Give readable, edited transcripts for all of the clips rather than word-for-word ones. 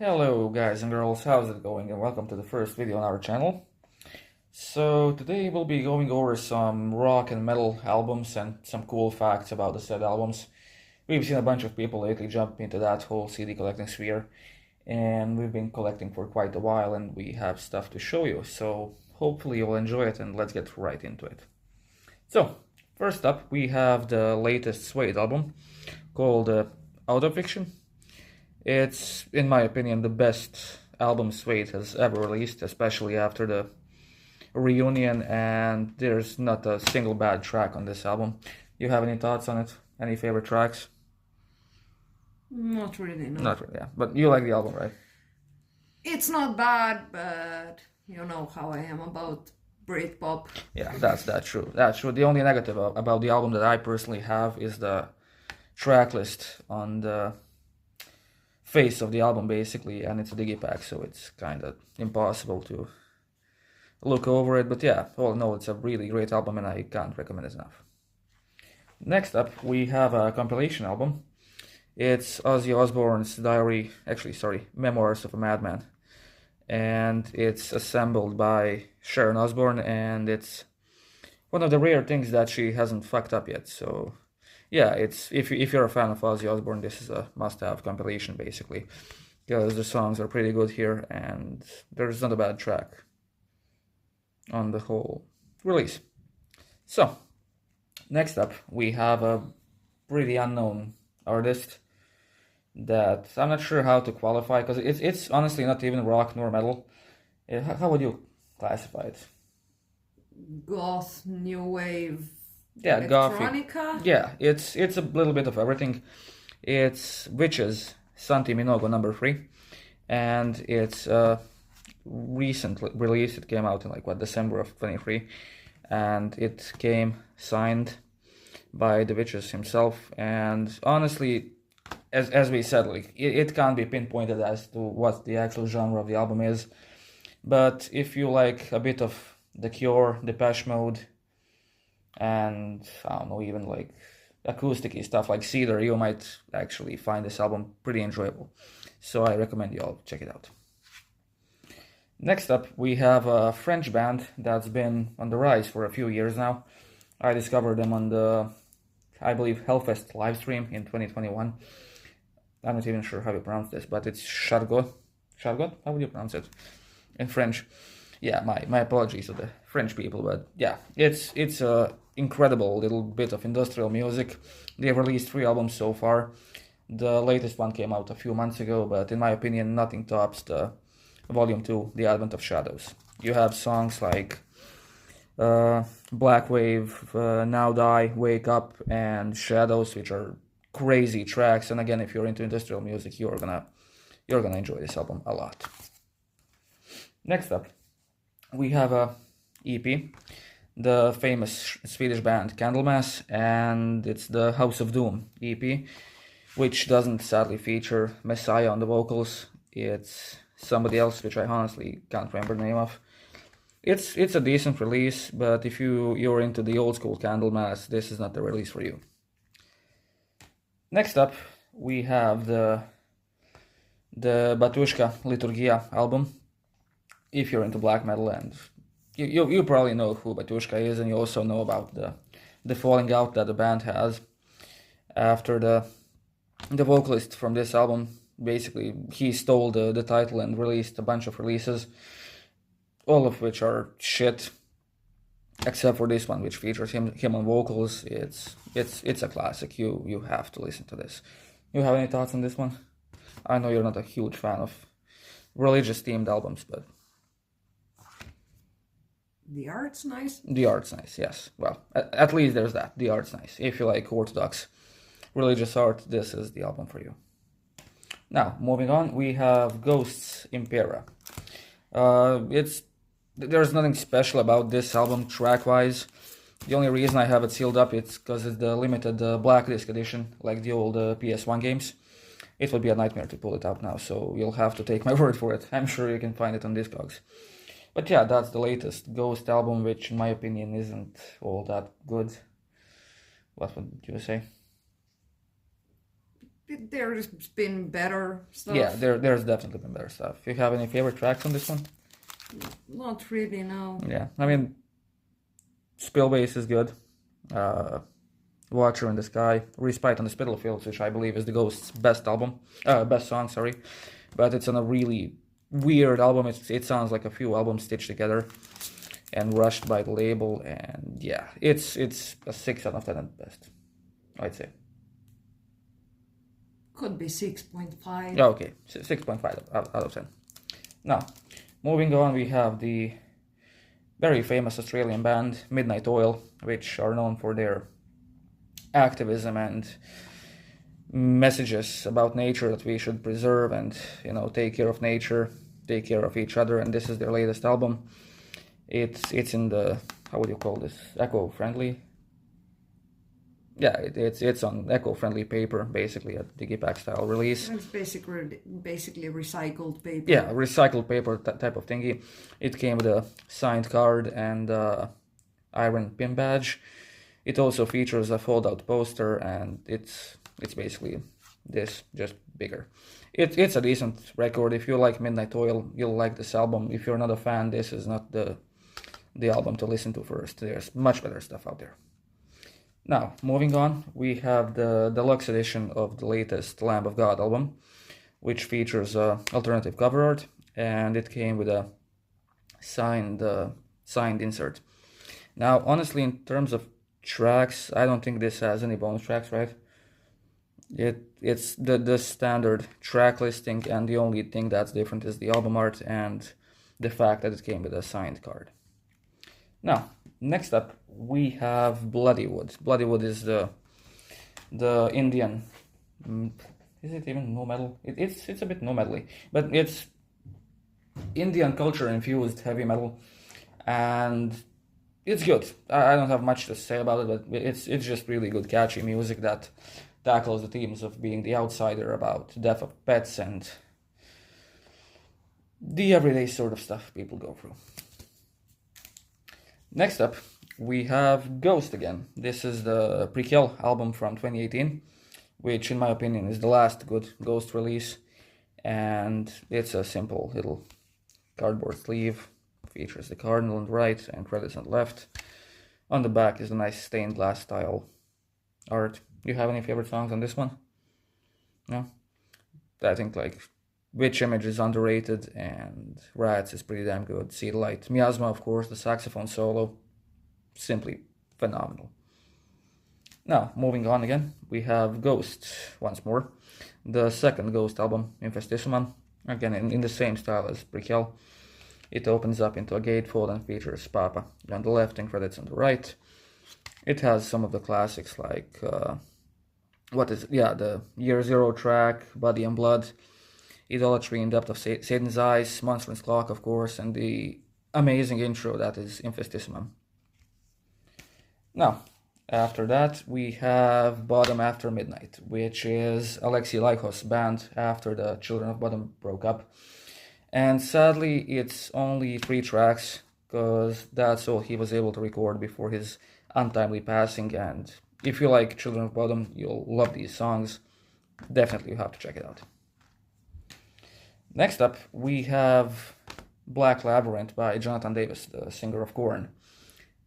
Hello guys and girls, how's it going, and welcome to the first video on our channel. So today we'll be going over some rock and metal albums and some cool facts about the said albums. We've seen a bunch of people lately jump into that whole CD collecting sphere, and we've been collecting for quite a while and we have stuff to show you, so hopefully you'll enjoy it and let's get right into it. So first up we have the latest Suede album called Out of Fiction. It's, in my opinion, the best album Suede has ever released, especially after the reunion, and there's not a single bad track on this album. You have any thoughts on it? Any favorite tracks? Not really, no. Not really, yeah. But you like the album, right? It's not bad, but you know how I am about Britpop. Yeah, that's true. That's true. The only negative about the album that I personally have is the track list on the face of the album, basically, and it's a digipack, so it's kind of impossible to look over it. But yeah, all in all, it's a really great album and I can't recommend it enough. Next up we have a compilation album. It's Ozzy Osbourne's Memoirs of a Madman, and it's assembled by Sharon Osbourne, and it's one of the rare things that she hasn't fucked up yet. So yeah, it's if you're a fan of Ozzy Osbourne, this is a must-have compilation, basically, because the songs are pretty good here and there's not a bad track on the whole release. So next up we have a pretty unknown artist that I'm not sure how to qualify, because it's honestly not even rock nor metal. How would you classify it? Goth, new wave, Yeah, electronica. gothic. Yeah, it's a little bit of everything. It's Witches, Santi Minogo #3, and it's recently released. It came out in December of 23, and it came signed by the Witches himself. And honestly, as we said, it can't be pinpointed as to what the actual genre of the album is. But if you like a bit of The Cure, Depeche Mode, and I don't know, even acoustic-y stuff like Cedar, you might actually find this album pretty enjoyable. So I recommend you all check it out. Next up we have a French band that's been on the rise for a few years now. I discovered them on the, I believe, Hellfest livestream in 2021. I'm not even sure how you pronounce this, but it's Chargot. Chargot? How would you pronounce it in French? Yeah, my apologies to the French people, but yeah, it's a incredible little bit of industrial music. They've released 3 albums so far. The latest one came out a few months ago, but in my opinion, nothing tops the Volume 2, The Advent of Shadows. You have songs like Black Wave, Now Die, Wake Up, and Shadows, which are crazy tracks. And again, if you're into industrial music, you're gonna enjoy this album a lot. Next up we have a EP, the famous Swedish band Candlemass, and it's the House of Doom EP, which doesn't sadly feature Messiah on the vocals. It's somebody else, which I honestly can't remember the name of. It's a decent release, but if you're into the old school Candlemass, this is not the release for you. Next up we have the Batushka Liturgia album. If you're into black metal, and you probably know who Batushka is, and you also know about the falling out that the band has after the vocalist from this album, basically he stole the title and released a bunch of releases, all of which are shit, except for this one, which features him on vocals. It's a classic. You have to listen to this. You have any thoughts on this one? I know you're not a huge fan of religious themed albums, but The art's nice. the art's nice, yes. Well, at least there's that. The art's nice. If you like Orthodox religious art, this is the album for you. Now, moving on, we have Ghosts Impera. There's nothing special about this album track-wise. The only reason I have it sealed up is because it's the limited black disc edition, like the old PS1 games. It would be a nightmare to pull it out now, so you'll have to take my word for it. I'm sure you can find it on Discogs. But yeah, that's the latest Ghost album, which in my opinion isn't all that good. What would you say? There's been better stuff. Yeah, there's definitely been better stuff. You have any favorite tracks on this one? Not really, no. Yeah, I mean, Spillbase is good. Watcher in the Sky, Respite on the Spitalfields, which I believe is the Ghost's best song, sorry. But it's on a really weird album. It sounds like a few albums stitched together and rushed by the label. And yeah, it's a 6 out of 10 at best, I'd say. Could be 6.5. Yeah, okay, 6.5 out of 10. Now, moving on, we have the very famous Australian band Midnight Oil, which are known for their activism and messages about nature that we should preserve and, take care of nature, take care of each other. And this is their latest album. It's in the, how would you call this, eco-friendly? Yeah, it's on eco-friendly paper, basically a digipack style release. It's basically recycled paper. Yeah, recycled paper type of thingy. It came with a signed card and iron pin badge. It also features a fold-out poster, and it's basically this, just bigger. It's a decent record. If you like Midnight Oil, you'll like this album. If you're not a fan, this is not the album to listen to first. There's much better stuff out there. Now, moving on, we have the deluxe edition of the latest Lamb of God album, which features alternative cover art, and it came with a signed insert. Now, honestly, in terms of tracks, I don't think this has any bonus tracks, right? It's the standard track listing, and the only thing that's different is the album art and the fact that it came with a signed card. Now, next up, we have Bloodywood. Bloodywood is the Indian. Is it even no metal? It's a bit no metally, but it's Indian culture infused heavy metal, and it's good. I don't have much to say about it, but it's just really good, catchy music that tackles the themes of being the outsider, about death of pets, and the everyday sort of stuff people go through. Next up, we have Ghost again. This is the Prequel album from 2018, which in my opinion is the last good Ghost release, and it's a simple little cardboard sleeve. Features the cardinal on the right and credits on the left. On the back is a nice stained glass style art. You have any favorite songs on this one? No? I think like Witch Image is underrated, and Rats is pretty damn good. See the Light. Miasma, of course, the saxophone solo, simply phenomenal. Now, moving on again, we have Ghost once more. The second Ghost album, Infestissima, again in the same style as Prequel. It opens up into a gatefold and features Papa on the left and credits on the right. It has some of the classics like, the Year Zero track, Body and Blood, Idolatry in Depth of Satan's Eyes, Monstrous Clock, of course, and the amazing intro that is Infestissima. Now, after that, we have Bottom After Midnight, which is Alexei Laichos' band after the Children of Bottom broke up. And sadly, it's only 3 tracks, because that's all he was able to record before his untimely passing. And if you like Children of Bottom, you'll love these songs. Definitely you have to check it out. Next up, we have Black Labyrinth by Jonathan Davis, the singer of Korn.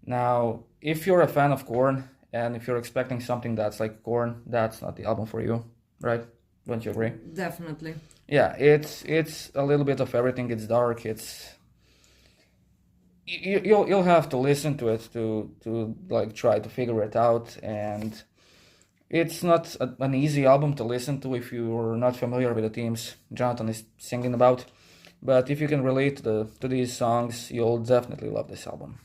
Now, if you're a fan of Korn, and if you're expecting something that's like Korn, that's not the album for you, right? Don't you agree? Definitely. Yeah, it's a little bit of everything. It's dark. You'll have to listen to it to like try to figure it out, and it's not an easy album to listen to if you're not familiar with the themes Jonathan is singing about. But if you can relate to these songs, you'll definitely love this album.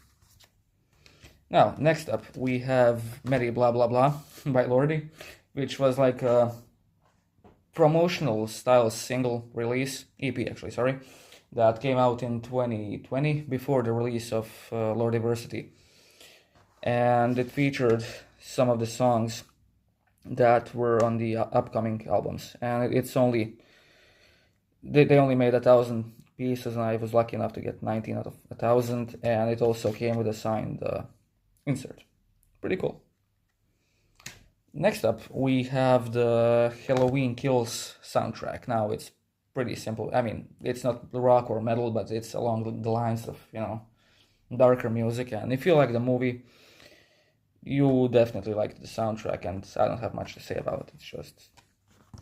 Now, next up, we have Mary Blah Blah Blah by Lordi, which was like a promotional style single release, EP actually, sorry, that came out in 2020 before the release of Lordiversity. And it featured some of the songs that were on the upcoming albums. And it's only, they only made 1,000 pieces, and I was lucky enough to get 19 out of 1,000, and it also came with a signed insert. Pretty cool. Next up, we have the Halloween Kills soundtrack. Now, it's pretty simple. I mean, it's not rock or metal, but it's along the lines of, darker music. And if you like the movie, you definitely like the soundtrack, and I don't have much to say about it.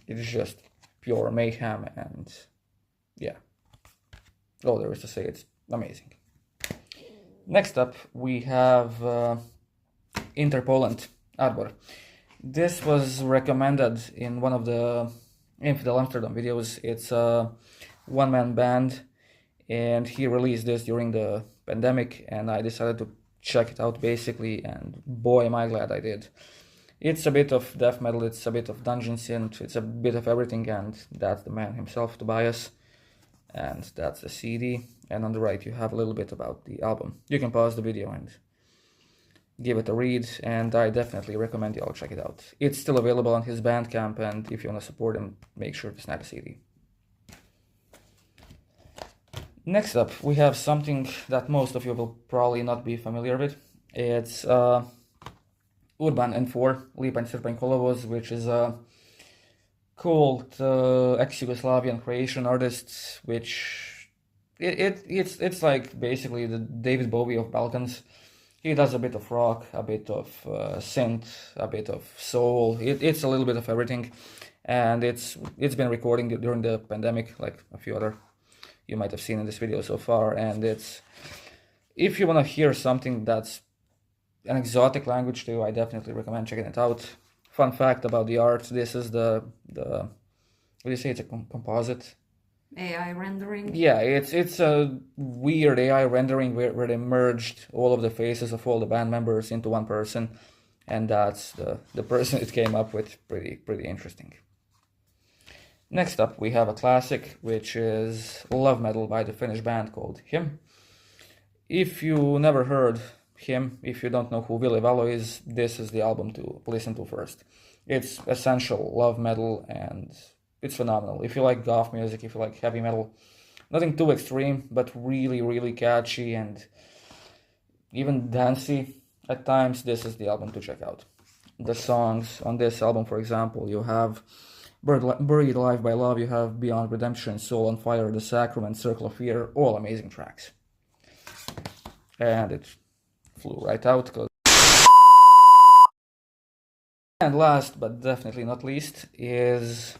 It's just pure mayhem, and yeah, all there is to say. It's amazing. Next up, we have Interpolant Arbor. This was recommended in one of the Infidel Amsterdam videos. It's a one-man band, and he released this during the pandemic, and I decided to check it out basically, and boy am I glad I did. It's a bit of death metal, it's a bit of dungeon synth, it's a bit of everything, and that's the man himself, Tobias, and that's the CD, and on the right you have a little bit about the album. You can pause the video and give it a read, and I definitely recommend you all check it out. It's still available on his Bandcamp, and if you want to support him, make sure to snap a CD. Next up, we have something that most of you will probably not be familiar with. It's Urban N4, Lipa and Srpanj Kolovoz, which is a cult ex-Yugoslavian Croatian artist, which it's like basically the David Bowie of Balkans. He does a bit of rock, a bit of synth, a bit of soul. It's a little bit of everything, and it's been recording during the pandemic, like a few other you might have seen in this video so far. And if you want to hear something that's an exotic language to you, I definitely recommend checking it out. Fun fact about the art: this is the what do you say? It's a composite. AI rendering? Yeah, it's a weird AI rendering where they merged all of the faces of all the band members into one person, and that's the person it came up with. Pretty interesting. Next up, we have a classic, which is Love Metal by the Finnish band called Him. If you never heard Him, if you don't know who Ville Valo is, this is the album to listen to first. It's essential love metal, and it's phenomenal. If you like goth music, if you like heavy metal, nothing too extreme, but really catchy and even dancey at times, this is the album to check out. The songs on this album, for example, you have Buried Alive by Love, you have Beyond Redemption, Soul on Fire, The Sacrament, Circle of Fear, all amazing tracks. And it flew right out. And last, but definitely not least, is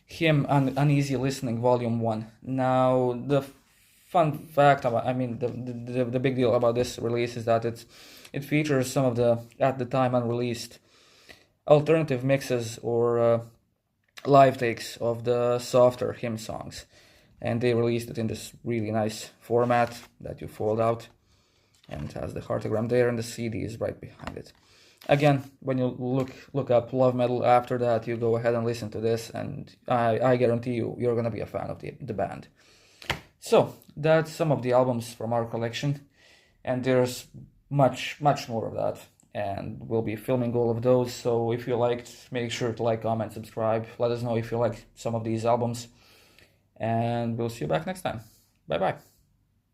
Him Uneasy Listening Volume 1. Now, the fun fact about, the big deal about this release is that it features some of the, at the time, unreleased alternative mixes or live takes of the softer Him songs. And they released it in this really nice format that you fold out, and it has the heartogram there, and the CD is right behind it. Again, when you look up love metal after that, you go ahead and listen to this, and I guarantee you're going to be a fan of the band. So, that's some of the albums from our collection, and there's much more of that, and we'll be filming all of those. So if you liked, make sure to like, comment, subscribe. Let us know if you like some of these albums, and we'll see you back next time. Bye-bye.